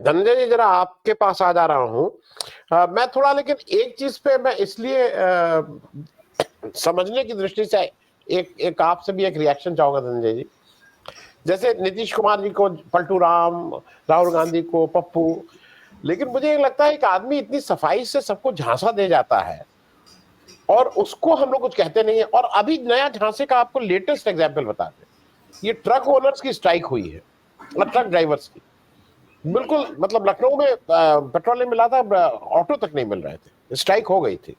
धनंजय जी, जरा आपके पास आ जा रहा हूँ। मैं थोड़ा, लेकिन एक चीज पे मैं इसलिए समझने की दृष्टि से एक आपसे भी एक रिएक्शन चाहूंगा धनंजय जी। जैसे नीतीश कुमार जी को पलटू राम, राहुल गांधी को पप्पू, लेकिन मुझे एक लगता है एक आदमी इतनी सफाई से सबको झांसा दे जाता है और उसको हम लोग कुछ कहते नहीं है। और अभी नया झांसे का आपको लेटेस्ट एग्जाम्पल बताते हैं, ये ट्रक ओनर्स की स्ट्राइक हुई है और ट्रक ड्राइवर्स की। बिल्कुल, मतलब लखनऊ में पेट्रोल नहीं मिला था, ऑटो तक नहीं मिल रहे थे, स्ट्राइक हो गई थी।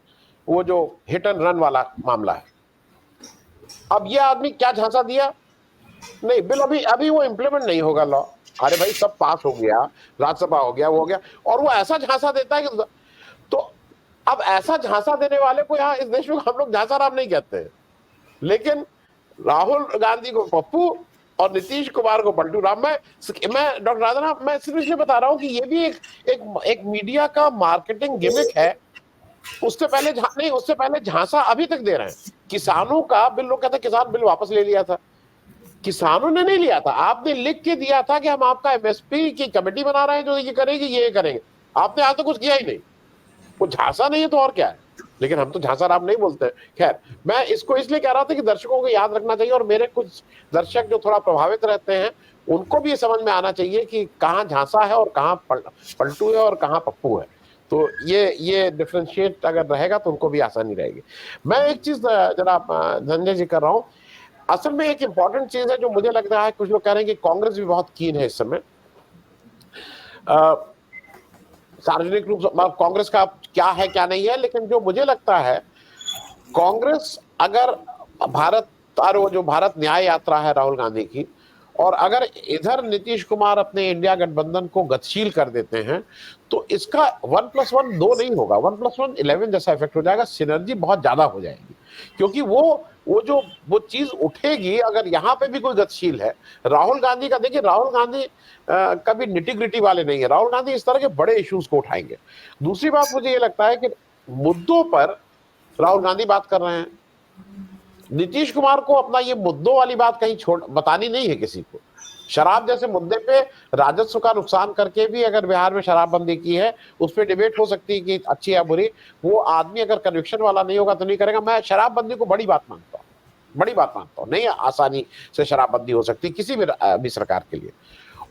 वो जो हिट एंड रन वाला मामला है। अब ये आदमी क्या झांसा दिया, नहीं बिल अभी अभी वो इम्प्लीमेंट नहीं होगा लॉ। अरे भाई, सब पास हो गया, राज्यसभा हो गया, वो हो गया, और वो ऐसा झांसा देता है कि तो अब ऐसा झांसा देने वाले को यहाँ इस देश में हम लोग झांसा राम नहीं कहते हैं, लेकिन राहुल गांधी को पप्पू और नीतीश कुमार को पलटू राम। मैं डॉक्टर राधा, मैं सिर्फ इसलिए बता रहा हूं कि ये भी एक मीडिया का मार्केटिंग गिमिक है। उससे पहले झांसा अभी तक दे रहे हैं। किसानों का बिल, लोग कहते हैं किसान बिल वापस ले लिया था, किसानों ने नहीं लिया था, आपने लिख के दिया था कि हम आपका एमएसपी की कमेटी बना रहे हैं जो ये करेगी, ये करेंगे। आपने आज तक कुछ किया ही नहीं। वो झांसा नहीं है तो और क्या है, लेकिन हम तो झांसा राम नहीं बोलते। खैर, मैं इसको इसलिए कह रहा था कि दर्शकों को याद रखना चाहिए, और मेरे कुछ दर्शक जो थोड़ा प्रभावित रहते हैं उनको भी ये समझ में आना चाहिए कि कहाँ झांसा है और कहाँ पलटू है और कहाँ पप्पू है। तो ये डिफ्रेंशिएट अगर रहेगा तो उनको भी आसानी रहेगी। मैं एक चीज जरा धनंजय जी कर रहा हूँ, असल में एक इंपॉर्टेंट चीज है जो मुझे लग रहा है, कुछ लोग कह रहे हैं कि कांग्रेस भी बहुत कीन है इस समय सार्वजनिक रूप से। कांग्रेस का क्या है क्या नहीं है, लेकिन जो मुझे लगता है, कांग्रेस अगर वो जो भारत न्याय यात्रा है राहुल गांधी की, और अगर इधर नीतीश कुमार अपने इंडिया गठबंधन को गतिशील कर देते हैं, तो इसका 1+1 2 नहीं होगा, 1+1 11 जैसा इफेक्ट हो जाएगा। सिनर्जी बहुत ज्यादा हो जाएगी, क्योंकि वो चीज उठेगी। अगर यहाँ पे भी कोई गतिशील है, राहुल गांधी का देखिए, राहुल गांधी कभी निटिग्रिटी वाले नहीं है। राहुल गांधी इस तरह के बड़े इश्यूज को उठाएंगे। दूसरी बात मुझे ये लगता है कि मुद्दों पर राहुल गांधी बात कर रहे हैं, नीतीश कुमार को अपना ये मुद्दों वाली बात कहीं बतानी नहीं है किसी को। शराब जैसे मुद्दे पे राजस्व का नुकसान करके भी अगर बिहार में शराबबंदी की है, उस पर डिबेट हो सकती है कि अच्छी या बुरी। वो आदमी अगर कन्विक्शन वाला नहीं होगा तो नहीं करेगा। मैं शराबबंदी को बड़ी बात मानता हूँ, बड़ी बात मानता हूँ। नहीं आसानी से शराबबंदी हो सकती किसी भी सरकार के लिए।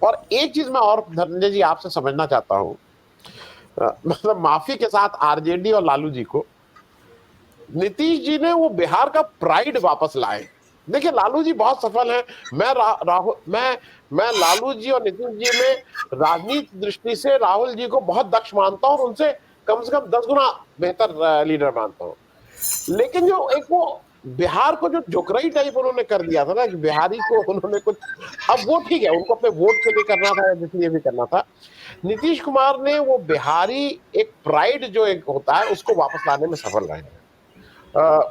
और एक चीज मैं और धनंजय जी आपसे समझना चाहता हूँ, मतलब माफी के साथ आरजेडी और लालू जी को, नीतीश जी ने वो बिहार का प्राइड वापस लाए। देखिए, लालू जी बहुत सफल हैं। मैं लालू जी और नीतीश जी में राजनीतिक दृष्टि से राहुल जी को बहुत दक्ष मानता हूं और उनसे कम से कम 10 गुना बेहतर लीडर मानता हूं। लेकिन जो एक वो बिहार को जो जोकराई टाइप उन्होंने कर दिया था ना, कि बिहारी को उन्होंने कुछ, अब वो ठीक है, उनको अपने वोट के लिए करना था या जिसलिए भी करना था। नीतीश कुमार ने वो बिहारी एक प्राइड जो एक होता है उसको वापस लाने में सफल रहे हैं।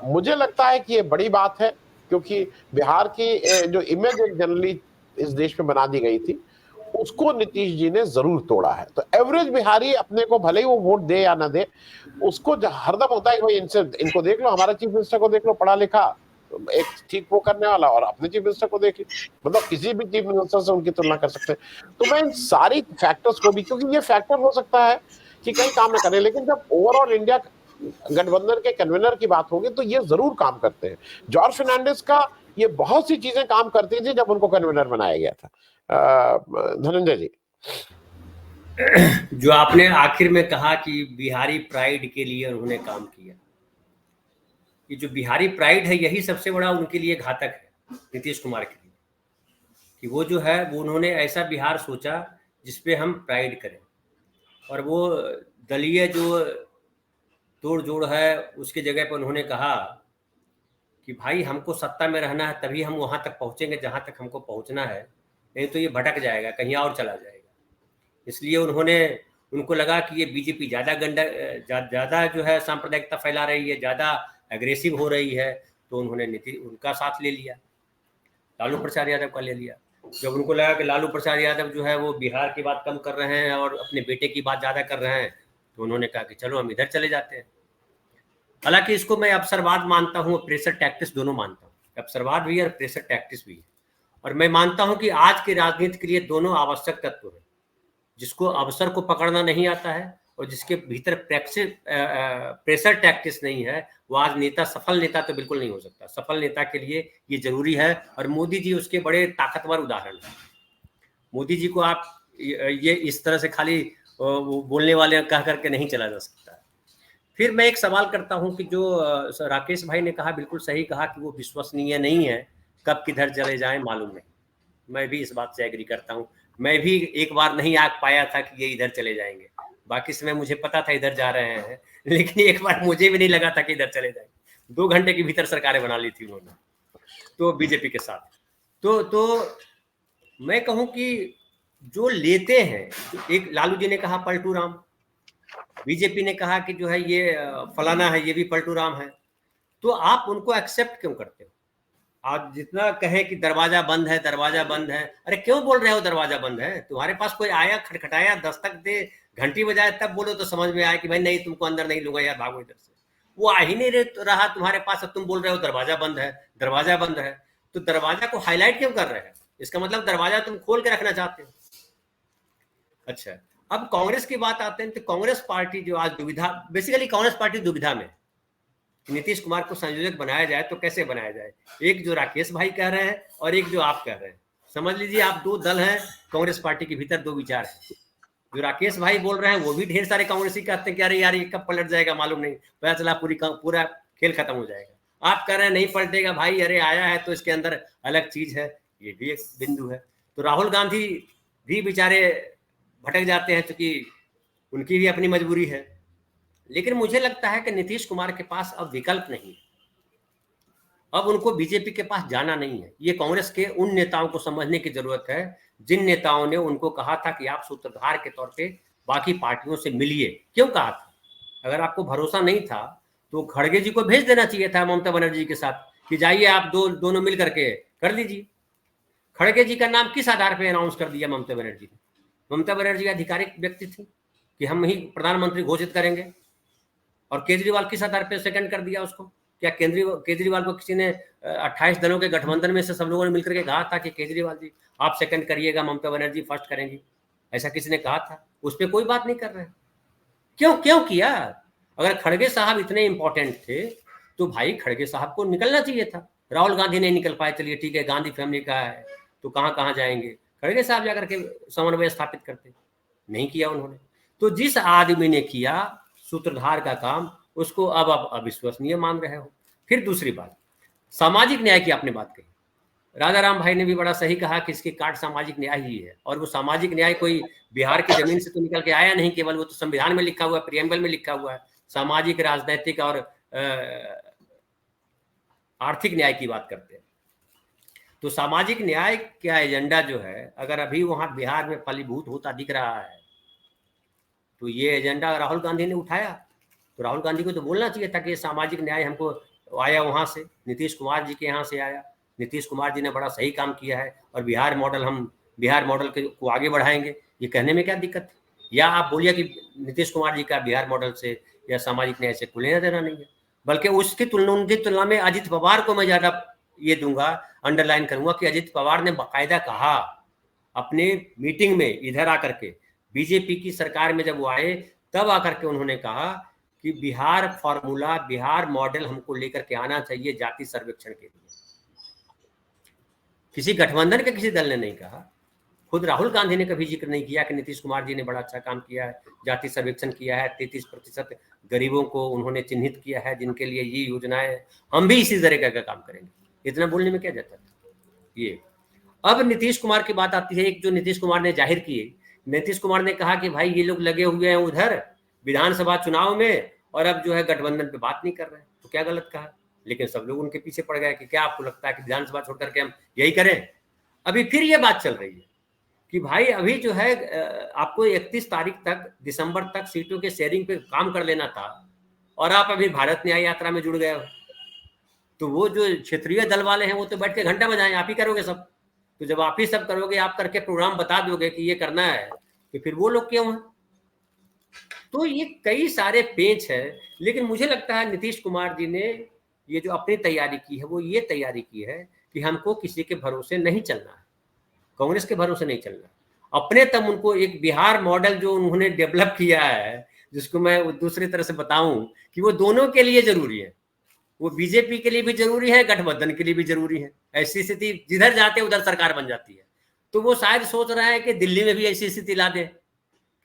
मुझे लगता है कि ये बड़ी बात है, क्योंकि बिहार की जो इमेज एक जनरली इस देश में बना दी गई थी, उसको नीतीश जी ने जरूर तोड़ा है। तो एवरेज बिहारी अपने को भले ही वो वोट दे या ना दे, उसको हरदम होता है कि भाई इनको देख लो, हमारा चीफ मिनिस्टर को देख लो, पढ़ा लिखा, एक ठीक वो करने वाला, और अपने चीफ मिनिस्टर को देख लो, मतलब किसी भी चीफ मिनिस्टर से उनकी तुलना कर सकते हैं। तो मैं इन सारी फैक्टर्स को भी, क्योंकि ये फैक्टर हो सकता है कि कहीं काम न करें, लेकिन जब ओवरऑल इंडिया गठबंधन के कन्वीनर की बात होगी तो ये जरूर काम करते हैं। जॉर्ज फर्नांडिस का ये बहुत सी चीजें काम करती थी जब उनको कन्वीनर बनाया गया था। धनंजय जी, जो आपने आखिर में कहा कि बिहारी प्राइड के लिए उन्होंने काम किया, ये जो बिहारी प्राइड है यही सबसे बड़ा उनके लिए घातक है, नीतीश कुमार के लिए, कि वो जो है वो उन्होंने ऐसा बिहार सोचा जिसपे हम प्राइड करें, और वो दलीय जो तोड़ जोड़ है उसकी जगह पर उन्होंने कहा कि भाई हमको सत्ता में रहना है, तभी हम वहां तक पहुंचेंगे जहां तक हमको पहुंचना है, नहीं तो ये भटक जाएगा, कहीं और चला जाएगा। इसलिए उनको लगा कि ये बीजेपी ज़्यादा जो है सांप्रदायिकता फैला रही है, ज़्यादा एग्रेसिव हो रही है, तो उन्होंने उनका साथ ले लिया, लालू प्रसाद यादव का ले लिया। जब उनको लगा कि लालू प्रसाद यादव जो है वो बिहार की बात कम कर रहे हैं और अपने बेटे की बात ज़्यादा कर रहे हैं, तो उन्होंने कहा कि चलो हम इधर चले जाते हैं। हालांकि इसको मैं अवसरवाद मानता हूँ, प्रेशर टैक्टिस दोनों मानता हूँ, अवसरवाद भी है और प्रेशर टैक्टिस भी है। और मैं मानता हूँ कि आज की राजनीति के लिए दोनों आवश्यक तत्व हैं। जिसको अवसर को पकड़ना नहीं आता है और जिसके भीतर प्रेशर टैक्टिस नहीं है, वो आज नेता, सफल नेता तो बिल्कुल नहीं हो सकता। सफल नेता के लिए ये जरूरी है और मोदी जी उसके बड़े ताकतवर उदाहरण हैं। मोदी जी को आप ये इस तरह से खाली वो बोलने वाले कह करके नहीं चला जा सकता। फिर मैं एक सवाल करता हूं कि जो राकेश भाई ने कहा, बिल्कुल सही कहा कि वो विश्वसनीय नहीं है, कब किधर चले जाएं मालूम नहीं। मैं भी इस बात से एग्री करता हूं। मैं भी एक बार नहीं आ पाया था कि ये इधर चले जाएंगे, बाकी समय मुझे पता था इधर जा रहे हैं, लेकिन एक बार मुझे भी नहीं लगा था कि इधर चले जाएंगे। 2 घंटे के भीतर सरकारें बना ली थी उन्होंने, तो बीजेपी के साथ। तो मैं कहूं कि जो लेते हैं, एक लालू जी ने कहा पलटू राम, बीजेपी ने कहा कि जो है ये फलाना है, ये भी पलटू राम है, तो आप उनको एक्सेप्ट क्यों करते हो? आप जितना कहें कि दरवाजा बंद है, दरवाजा बंद है, अरे क्यों बोल रहे हो दरवाजा बंद है? तुम्हारे पास कोई आया, खटखटाया, दस्तक दे, घंटी बजाए, तब बोलो तो समझ में आया कि भाई नहीं, तुमको अंदर नहीं लूंगा यार, भागो इधर से। वो आ ही नहीं रहा तुम्हारे पास, अब तुम बोल रहे हो दरवाजा बंद है, दरवाजा बंद है। तो दरवाजा को हाईलाइट क्यों कर रहे हैं? इसका मतलब दरवाजा तुम खोल के रखना चाहते हो। अच्छा, अब कांग्रेस की बात आते हैं तो कांग्रेस पार्टी जो आज दुविधा, बेसिकली कांग्रेस पार्टी दुविधा में, नीतीश कुमार को संयोजक बनाया जाए तो कैसे बनाया जाए? एक जो राकेश भाई कह रहे हैं और एक जो आप कह रहे हैं, समझ लीजिए आप 2 दल हैं कांग्रेस पार्टी के भीतर, 2 विचार हैं। जो राकेश भाई बोल रहे हैं वो भी ढेर सारे कांग्रेसी कहते हैं कि अरे यार ये कब पलट जाएगा मालूम नहीं, पता चला पूरा खेल खत्म हो जाएगा। आप कह रहे हैं नहीं पलटेगा भाई, अरे आया है तो इसके अंदर अलग चीज है, ये भी एक बिंदु है। तो राहुल गांधी भी बेचारे भटक जाते हैं, क्योंकि उनकी भी अपनी मजबूरी है। लेकिन मुझे लगता है कि नीतीश कुमार के पास अब विकल्प नहीं है, अब उनको बीजेपी के पास जाना नहीं है। ये कांग्रेस के उन नेताओं को समझने की जरूरत है जिन नेताओं ने उनको कहा था कि आप सूत्रधार के तौर पे बाकी पार्टियों से मिलिए। क्यों कहा था? अगर आपको भरोसा नहीं था तो खड़गे जी को भेज देना चाहिए था ममता बनर्जी के साथ कि जाइए आप दोनों मिल करके कर लीजिए। खड़गे जी का नाम किस आधार पर अनाउंस कर दिया ममता बनर्जी ने? ममता बनर्जी आधिकारिक व्यक्ति थी कि हम ही प्रधानमंत्री घोषित करेंगे, और केजरीवाल किस आधार पर सेकंड कर दिया उसको? क्या केजरीवाल को किसी ने 28 दलों के गठबंधन में से सब लोगों ने मिलकर के कहा था कि केजरीवाल जी आप सेकंड करिएगा, ममता बनर्जी फर्स्ट करेंगी? ऐसा किसी ने कहा था? उस पर कोई बात नहीं कर रहे। क्यों किया? अगर खड़गे साहब इतने इंपॉर्टेंट थे तो भाई खड़गे साहब को निकलना चाहिए था। राहुल गांधी नहीं निकल पाए, चलिए ठीक है, गांधी फैमिली का है तो कहाँ जाएंगे, खड़गे साहब जाकर के समन्वय स्थापित करते, नहीं किया उन्होंने। तो जिस आदमी ने किया सूत्रधार का काम, उसको अब आप अविश्वसनीय मान रहे हो। फिर दूसरी बात, सामाजिक न्याय की आपने बात कही, राजा राम भाई ने भी बड़ा सही कहा कि इसकी काट सामाजिक न्याय ही है। और वो सामाजिक न्याय कोई बिहार की जमीन से तो निकल के आया नहीं, केवल वो तो संविधान में लिखा हुआ है, प्रियम्बल में लिखा हुआ है। सामाजिक, राजनीतिक और आर्थिक न्याय की बात करते हैं। तो सामाजिक न्याय का एजेंडा जो है, अगर अभी वहां बिहार में फलीभूत होता दिख रहा है तो ये एजेंडा राहुल गांधी ने उठाया, तो राहुल गांधी को तो बोलना चाहिए था कि सामाजिक न्याय हमको आया वहां से, नीतीश कुमार जी के यहाँ से आया, नीतीश कुमार जी ने बड़ा सही काम किया है और बिहार मॉडल को आगे बढ़ाएंगे। ये कहने में क्या दिक्कत है? या आप बोलिए कि नीतीश कुमार जी का बिहार मॉडल से या सामाजिक न्याय से कोई लेना देना नहीं है, बल्कि उसकी तुलना में अजित पवार को मैं ज्यादा ये दूंगा, अंडरलाइन करूंगा कि अजित पवार ने बाकायदा कहा अपने मीटिंग में, इधर आकर के बीजेपी की सरकार में जब वो आए तब आकर के उन्होंने कहा कि बिहार फॉर्मूला, बिहार मॉडल हमको लेकर के आना चाहिए जाति सर्वेक्षण के लिए। किसी गठबंधन के किसी दल ने नहीं कहा, खुद राहुल गांधी ने कभी जिक्र नहीं किया कि नीतीश कुमार जी ने बड़ा अच्छा काम किया है, जाति सर्वेक्षण किया है, 33% गरीबों को उन्होंने चिन्हित किया है जिनके लिए ये योजनाएं, हम भी इसी तरह का काम करेंगे। इतना बोलने में क्या जाता है? ये अब नीतीश कुमार की बात आती है, एक जो नीतीश कुमार ने जाहिर किए, नीतीश कुमार ने कहा कि भाई ये लोग लगे हुए हैं उधर विधानसभा चुनाव में और अब जो है गठबंधन पे बात नहीं कर रहे हैं, तो क्या गलत कहा? लेकिन सब लोग उनके पीछे पड़ गए कि क्या आपको लगता है कि विधानसभा छोड़ करके हम यही करें? अभी फिर ये बात चल रही है कि भाई अभी जो है आपको 31 तारीख तक, दिसंबर तक सीटों के शेयरिंग पे काम कर लेना था और आप अभी भारत न्याय यात्रा में जुड़ गए हो। तो वो जो क्षेत्रीय दल वाले हैं वो तो बैठ के घंटा बजाएं, आप ही करोगे सब। तो जब आप ही सब करोगे, आप करके प्रोग्राम बता दोगे कि ये करना है, तो फिर वो लोग क्यों हैं? तो ये कई सारे पेच है। लेकिन मुझे लगता है नीतीश कुमार जी ने ये जो अपनी तैयारी की है, वो ये तैयारी की है कि हमको किसी के भरोसे नहीं चलना है, कांग्रेस के भरोसे नहीं चलना। अपने तब उनको एक बिहार मॉडल जो उन्होंने डेवलप किया है, जिसको मैं दूसरी तरह से बताऊं कि वो दोनों के लिए जरूरी है, वो बीजेपी के लिए भी जरूरी है, गठबंधन के लिए भी जरूरी है। ऐसी स्थिति जिधर जाते उधर सरकार बन जाती है। तो वो शायद सोच रहा है कि दिल्ली में भी ऐसी स्थिति ला दे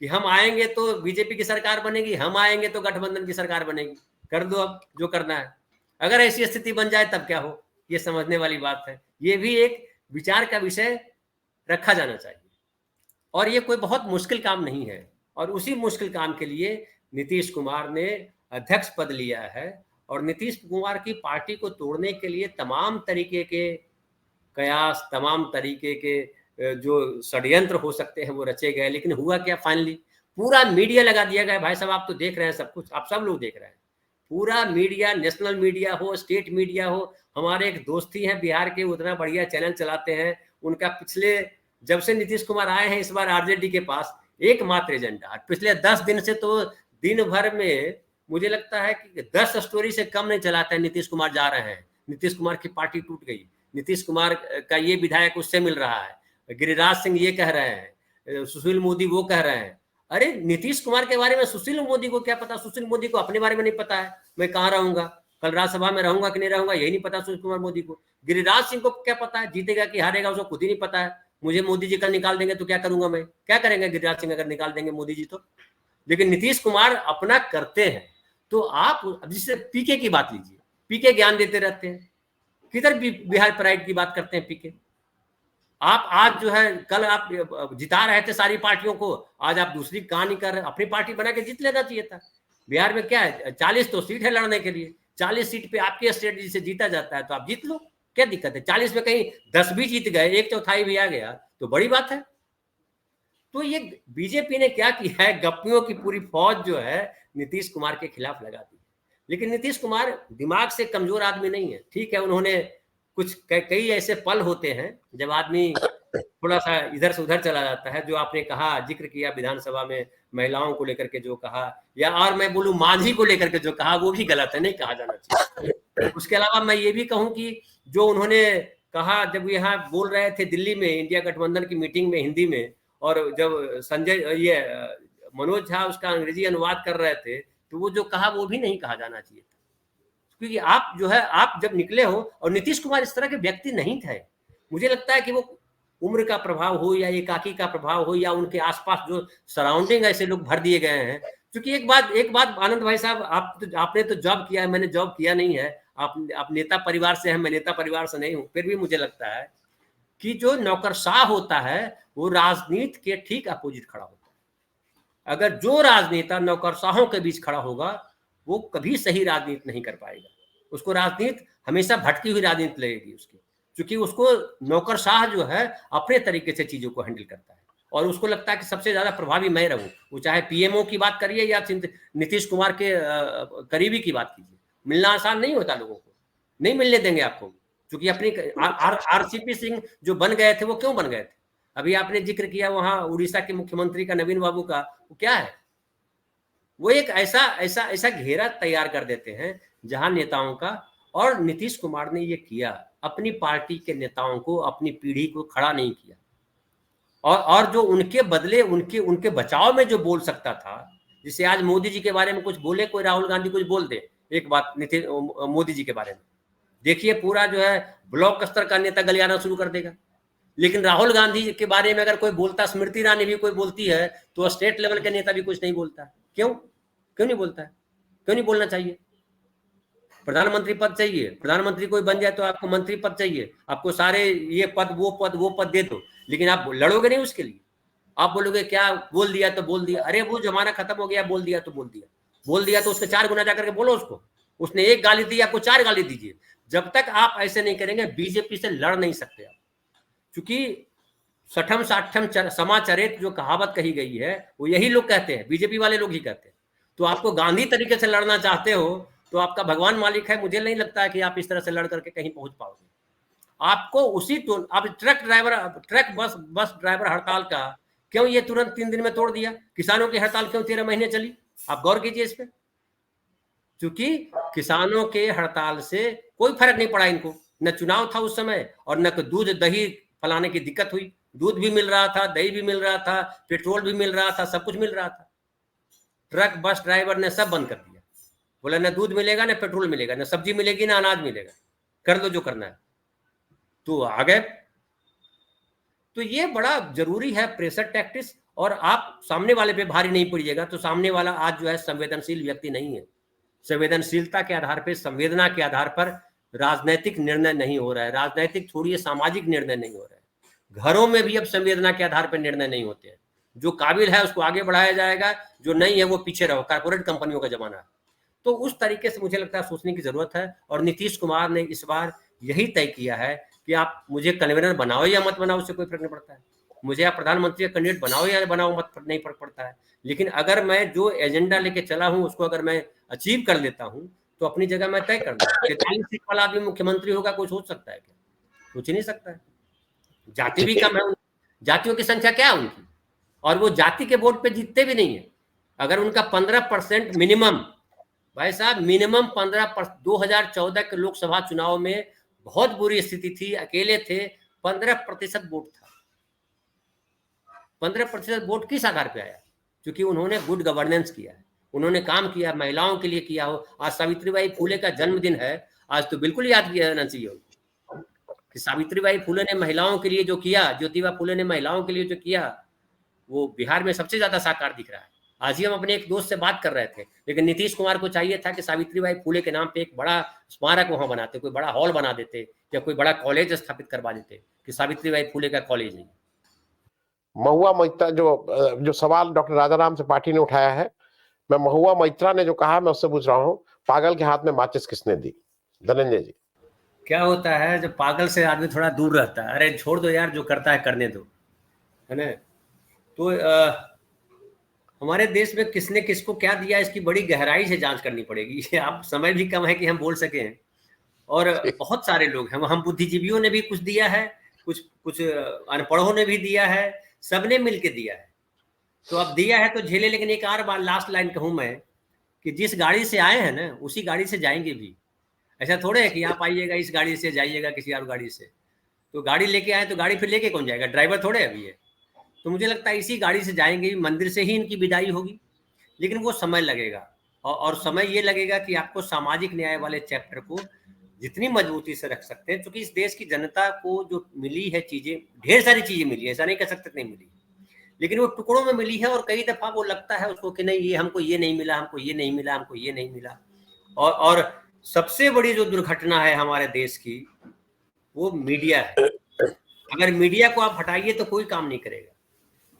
कि हम आएंगे तो बीजेपी की सरकार बनेगी, हम आएंगे तो गठबंधन की सरकार बनेगी, कर दो अब जो करना है। अगर ऐसी स्थिति बन जाए तब क्या हो, ये समझने वाली बात है। ये भी एक विचार का विषय रखा जाना चाहिए, और ये कोई बहुत मुश्किल काम नहीं है। और उसी मुश्किल काम के लिए नीतीश कुमार ने अध्यक्ष पद लिया है, और नीतीश कुमार की पार्टी को तोड़ने के लिए तमाम तरीके के कयास, तमाम तरीके के जो षड्यंत्र हो सकते हैं वो रचे गए। लेकिन हुआ क्या, फाइनली पूरा मीडिया लगा दिया गया। भाई साहब आप तो देख रहे हैं सब कुछ, आप सब लोग देख रहे हैं, पूरा मीडिया, नेशनल मीडिया हो, स्टेट मीडिया हो। हमारे एक दोस्त ही हैं बिहार के, उतना बढ़िया चैनल चलाते हैं। उनका पिछले, जब से नीतीश कुमार आए हैं इस बार आरजेडी के पास, एकमात्र एजेंडा पिछले 10 दिन से, तो दिन भर में मुझे लगता है कि 10 स्टोरी से कम नहीं चलाता है। नीतीश कुमार जा रहे हैं, नीतीश कुमार की पार्टी टूट गई, नीतीश कुमार का ये विधायक उससे मिल रहा है, गिरिराज सिंह ये कह रहे हैं, सुशील मोदी वो कह रहे हैं। अरे नीतीश कुमार के बारे में सुशील मोदी को क्या पता? सुशील मोदी को अपने बारे में नहीं पता है, मैं कहाँ रहूंगा, कल राज्यसभा में रहूंगा कि नहीं रहूंगा, यही नहीं पता सुशील कुमार मोदी को। गिरिराज सिंह को क्या पता है, जीतेगा कि हारेगा उसको खुद ही नहीं पता है। मुझे मोदी जी कल निकाल देंगे तो क्या करूंगा मैं, क्या करेंगे गिरिराज सिंह अगर निकाल देंगे मोदी जी तो? लेकिन नीतीश कुमार अपना करते हैं। तो आप जिससे पीके की बात लीजिए, पीके ज्ञान देते रहते हैं, किधर बिहार प्राइड की बात करते हैं पीके। आप आज जो है, कल आप जिता रहे थे सारी पार्टियों को, आज आप दूसरी कहानी कर रहे हैं। अपनी पार्टी बना के जीत लेना चाहिए था। बिहार में क्या है, 40 तो सीट है लड़ने के लिए, 40 सीट पे आपकी स्ट्रेटजी से जीता जाता है तो आप जीत लो, क्या दिक्कत है? 40 में कहीं 10 भी जीत गए, 1/4 भी आ गया तो बड़ी बात है। तो ये बीजेपी ने क्या किया है, गप्पियों की पूरी फौज जो है नीतीश कुमार के खिलाफ लगा दी। लेकिन नीतीश कुमार दिमाग से कमजोर आदमी नहीं है, ठीक है। उन्होंने कुछ कई ऐसे पल होते हैं जब आदमी थोड़ा सा इधर से उधर चला जाता है। जो आपने कहा, जिक्र किया विधानसभा में महिलाओं को लेकर के जो कहा, या और मैं बोलूं मांझी को लेकर के जो कहा, वो भी गलत है, नहीं कहा जाना चाहिए। उसके अलावा मैं ये भी कहूं कि जो उन्होंने कहा, जब यहाँ बोल रहे थे दिल्ली में इंडिया गठबंधन की मीटिंग में हिंदी में, और जब संजय ये मनोज झा उसका अंग्रेजी अनुवाद कर रहे थे, तो वो जो कहा वो भी नहीं कहा जाना चाहिए था। क्योंकि आप जो है, आप जब निकले हो, और नीतीश कुमार इस तरह के व्यक्ति नहीं थे। मुझे लगता है कि वो उम्र का प्रभाव हो, या एकाकी का प्रभाव हो, या उनके आसपास जो सराउंडिंग ऐसे लोग भर दिए गए हैं। क्योंकि एक बात आनंद भाई साहब, आपने तो जॉब किया है, मैंने जॉब किया नहीं है। आप नेता परिवार से हैं, मैं नेता परिवार से नहीं हूं। फिर भी मुझे लगता है कि जो नौकरशाह होता है वो राजनीति के ठीक अपोजिट खड़ा होता है। अगर जो राजनेता नौकरशाहों के बीच खड़ा होगा वो कभी सही राजनीति नहीं कर पाएगा। उसको राजनीति हमेशा भटकी हुई राजनीति लगेगी उसकी, क्योंकि उसको नौकरशाह जो है अपने तरीके से चीजों को हैंडल करता है, और उसको लगता है कि सबसे ज्यादा प्रभावी मैं रहूं। वो चाहे पीएमओ की बात करिए या नीतीश कुमार के करीबी की बात कीजिए, मिलना आसान नहीं होता, लोगों को नहीं मिलने देंगे आपको। क्योंकि अपनी आरसीपी सिंह जो बन गए थे, वो क्यों बन गए थे? अभी आपने जिक्र किया वहां उड़ीसा के मुख्यमंत्री का, नवीन बाबू का, वो क्या है? वो एक ऐसा घेरा तैयार कर देते हैं जहां नेताओं का, और नीतीश कुमार ने ये किया, अपनी पार्टी के नेताओं को, अपनी पीढ़ी को खड़ा नहीं किया। और जो उनके बदले, उनके बचाव में जो बोल सकता था, जिसे आज मोदी जी के बारे में कुछ बोले, कोई राहुल गांधी कुछ बोल दे एक बात मोदी जी के बारे में, देखिए पूरा जो है ब्लॉक स्तर का नेता गलियाना शुरू कर देगा। लेकिन राहुल गांधी के बारे में अगर कोई बोलता, स्मृति ईरानी भी कोई बोलती है, तो स्टेट लेवल के नेता भी कुछ नहीं बोलता। क्यों नहीं बोलता है? क्यों नहीं बोलना चाहिए? प्रधानमंत्री पद चाहिए, प्रधानमंत्री कोई बन जाए तो आपको मंत्री पद चाहिए, आपको सारे ये पद वो पद दे दो, लेकिन आप लड़ोगे नहीं उसके लिए। आप बोलोगे क्या बोल दिया तो बोल दिया। अरे वो जमाना खत्म हो गया, बोल दिया तो बोल दिया तो उसके 4 गुना जाकर के बोलो उसको। उसने 1 गाली दी, आपको 4 गाली दीजिए। जब तक आप ऐसे नहीं करेंगे, बीजेपी से लड़ नहीं सकते आप। क्योंकि सठम साठम समाचरित जो कहावत कही गई है, वो यही लोग कहते हैं, बीजेपी वाले लोग ही कहते हैं। तो आपको गांधी तरीके से लड़ना चाहते हो तो आपका भगवान मालिक है। मुझे नहीं लगता है कि आप इस तरह से लड़ करके कहीं पहुंच पाओगे। आपको उसी टोन, अब ट्रक बस ड्राइवर हड़ताल का क्यों ये तुरंत 3 दिन में तोड़ दिया? किसानों की हड़ताल क्यों 13 महीने चली? आप गौर कीजिए इस पे। क्योंकि किसानों के हड़ताल से कोई फर्क नहीं पड़ा इनको, न चुनाव था उस समय, और न दूध दही फलाने की दिक्कत हुई। दूध भी मिल रहा था, दही भी मिल रहा था, पेट्रोल भी मिल रहा था, सब कुछ मिल रहा था। ट्रक बस ड्राइवर ने सब बंद कर दिया, बोला ना दूध मिलेगा ना पेट्रोल मिलेगा, ना सब्जी मिलेगी ना अनाज मिलेगा, कर लो जो करना है। तो आ गए। तो ये बड़ा जरूरी है प्रेशर टैक्टिस, और आप सामने वाले पे भारी नहीं पड़िएगा तो सामने वाला आज जो है संवेदनशील व्यक्ति नहीं है। संवेदनशीलता के आधार पर, संवेदना के आधार पर राजनैतिक निर्णय नहीं हो रहा है, राजनैतिक छोड़िए सामाजिक निर्णय नहीं हो रहा है। घरों में भी अब संवेदना के आधार पर निर्णय नहीं होते हैं। जो काबिल है उसको आगे बढ़ाया जाएगा, जो नहीं है वो पीछे रहो, कारपोरेट कंपनियों का जमाना है। तो उस तरीके से मुझे लगता है सोचने की जरूरत है। और नीतीश कुमार ने इस बार यही तय किया है कि आप मुझे कन्वीनर बनाओ या मत बनाओ, उससे कोई फर्क नहीं पड़ता है। मुझे आप प्रधानमंत्री का कैंडिडेट बनाओ या बनाओ मत, नहीं फर्क पड़ता है। लेकिन अगर मैं जो एजेंडा लेके चला हूं उसको अगर मैं अचीव कर लेता हूं तो अपनी जगह मैं तय कर दूंगा। 43 सीट वाला आदमी मुख्यमंत्री होगा, कोई सोच सकता है क्या? सोच ही नहीं सकता है। जाति भी कम है, जातियों की संख्या क्या है उनकी, और वो जाति के वोट पे जीतते भी नहीं है। अगर उनका 15% मिनिमम, भाई साहब मिनिमम 15%, 2014 के लोकसभा चुनाव में बहुत बुरी स्थिति थी, अकेले थे, 15% वोट था। 15% वोट किस आधार पे आया? क्योंकि उन्होंने गुड गवर्नेंस किया है, उन्होंने काम किया, महिलाओं के लिए किया हो। आज सावित्रीबाई फुले का जन्मदिन है, आज तो बिल्कुल याद किया जाना चाहिए कि सावित्रीबाई फुले ने महिलाओं के लिए जो किया, ज्योतिबा फुले ने महिलाओं के लिए जो किया, वो बिहार में सबसे ज्यादा साकार दिख रहा है। आज ही हम अपने एक दोस्त से बात कर रहे थे, लेकिन नीतीश कुमार को चाहिए था कि सावित्रीबाई फुले के नाम पे एक बड़ा स्मारक वहां बनाते, कोई बड़ा हॉल बना देते, या कोई बड़ा कॉलेज स्थापित करवा देते कि सावित्रीबाई फुले का कॉलेज नहीं। महुआ मैत्रा जो सवाल डॉक्टर राजाराम से पार्टी ने उठाया है, मैं महुआ मैत्रा ने जो कहा मैं उससे पूछ रहा हूँ, पागल के हाथ में माचिस किसने दी? धनंजय जी। क्या होता है जब पागल से आदमी थोड़ा दूर रहता है, अरे छोड़ दो यार, जो करता है करने दो, है ना। तो हमारे देश में किसने किसको क्या दिया, इसकी बड़ी गहराई से जांच करनी पड़ेगी। आप समय भी कम है कि हम बोल सके, और बहुत सारे लोग हैं, हम बुद्धिजीवियों ने भी कुछ दिया है, कुछ अनपढ़ों ने भी दिया है, सबने मिलके दिया है। तो अब दिया है तो झेले। लेकिन एक और बार लास्ट लाइन कहूं मैं कि जिस गाड़ी से आए हैं ना उसी गाड़ी से जाएंगे भी। ऐसा थोड़े है कि आप आइएगा इस गाड़ी से जाइएगा किसी और गाड़ी से, तो गाड़ी लेके आए तो गाड़ी फिर लेके कौन जाएगा? ड्राइवर थोड़े अभी है। तो मुझे लगता है इसी गाड़ी से जाएंगे, मंदिर से ही इनकी विदाई होगी, लेकिन वो समय लगेगा। और समय ये लगेगा कि आपको सामाजिक न्याय वाले चैप्टर को जितनी मजबूती से रख सकते हैं, क्योंकि इस देश की जनता को जो मिली है चीजें, ढेर सारी चीजें मिली है, ऐसा नहीं कह सकते नहीं मिली, लेकिन वो टुकड़ों में मिली है। और कई दफा वो लगता है उसको कि नहीं ये हमको ये नहीं मिला, हमको ये नहीं मिला, हमको ये नहीं मिला। और सबसे बड़ी जो दुर्घटना है हमारे देश की वो मीडिया है। अगर मीडिया को आप हटाइए तो कोई काम नहीं करेगा।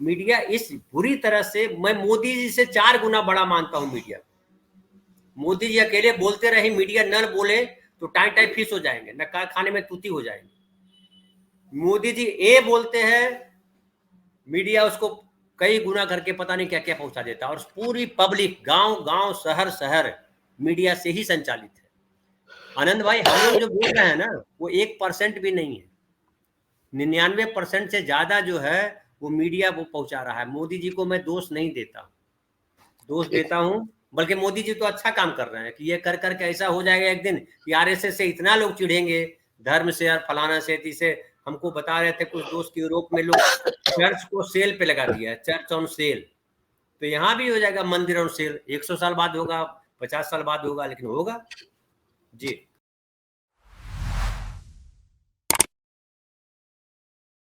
मीडिया इस बुरी तरह से, मैं मोदी जी से 4 गुना बड़ा मानता हूं मीडिया। मोदी जी अकेले बोलते रहे, मीडिया न बोले तो टाइम टाइम फिश हो जाएंगे, न खाने में तूती हो जाएंगे। मोदी जी ए बोलते हैं, मीडिया उसको कई गुना करके पता नहीं क्या क्या पहुंचा देता है। और पूरी पब्लिक, गांव गांव, शहर शहर मीडिया से ही संचालित है। आनंद भाई, हम लोग जो बोल रहे हैं ना वो 1% भी नहीं है, 99% से ज्यादा जो है वो मीडिया वो पहुंचा रहा है। मोदी जी को मैं दोष नहीं देता, दोष देता हूं, बल्कि मोदी जी तो अच्छा काम कर रहे हैं कि ये कर करके ऐसा हो जाएगा एक दिन कि आरएसएस से इतना लोग चिढ़ेंगे, धर्म से और फलाना से तीसे। हमको बता रहे थे कुछ दोस्त, यूरोप में लोग चर्च को सेल पे लगा दिया है, चर्च ऑन सेल। तो यहाँ भी हो जाएगा मंदिर ऑन सेल। 100 साल बाद होगा, 50 साल बाद होगा, लेकिन होगा जी।